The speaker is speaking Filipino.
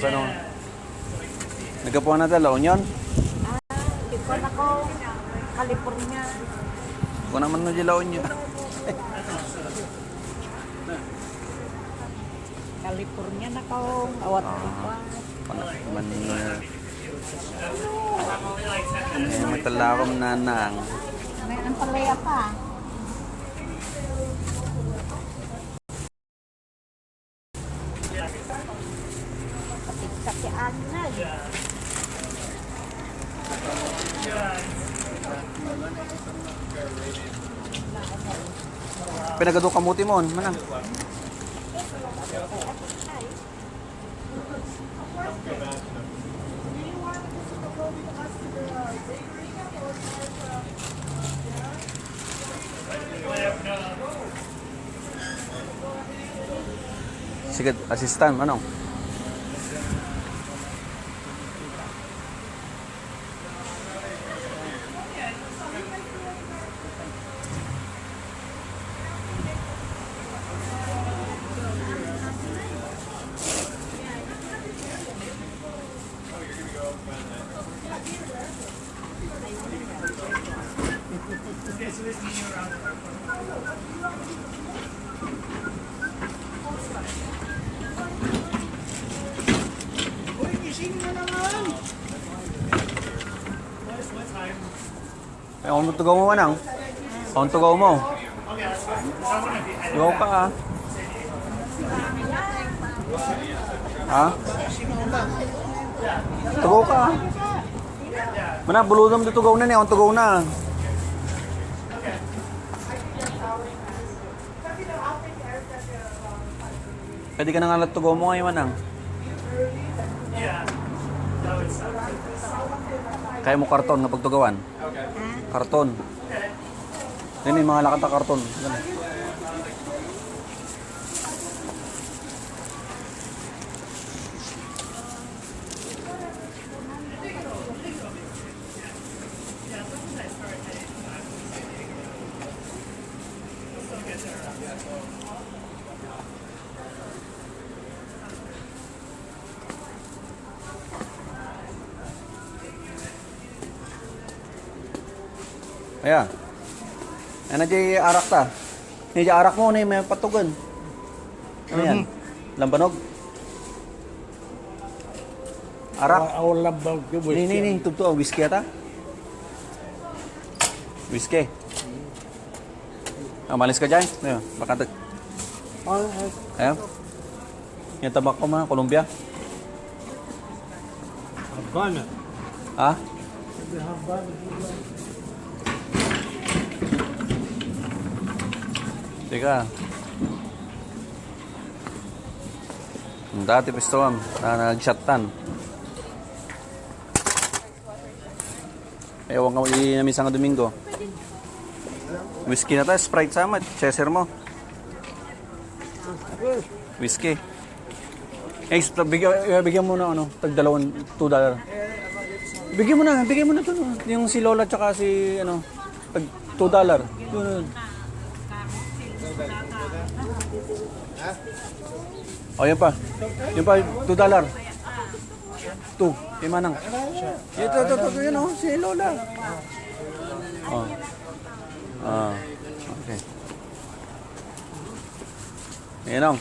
Ano? Nagapuan na La Union? Ikon ako, California. Kung naman na di La Union. California na ko, awat pa. Man, matalakom nanang. May ang palaya pa. Kakian na. Pinagado kamuti mo, manang. Sige, assistant, manong. Ay, kung tugaw mo manang. Kung tugaw mo. Tugaw ka ah. Ha? Tugaw ka ah. Manang, buludom dito tugaw na niya. Kung tugaw na. Pwede ka na nga lang tugaw mo ngayon manang. Kaya mo karton na pagtugawan? Karton. Yan yung mga lakata karton. Yan. Ayan. Ayan na dyan arak ta. Hindi dyan arak mo na may patugan. Ano yan? Lambanog? Arak? Ako lambanog yung Ini, tugto. Whiskey ata? Whiskey. Malis ka dyan? Ayan, baka ayan. Yung tabak ko mga, Colombia. Habana. Ha? Habana. Teka. Dati pisto am, nag-shottan. Ewan ka namin sa Domingo. Whiskey na tayo, Sprite sama, chaser mo. Whiskey. Eh, bigyan mo na ano, tag $2. Bigyan mo na to. No? Yung si Lola tsaka si ano, tag $2. Yun. Oh, yan pa. Yan pa, $2. 2. Kay Manang. Ito, yun o, si Lola. Oh. Ah, okay. Ayan o.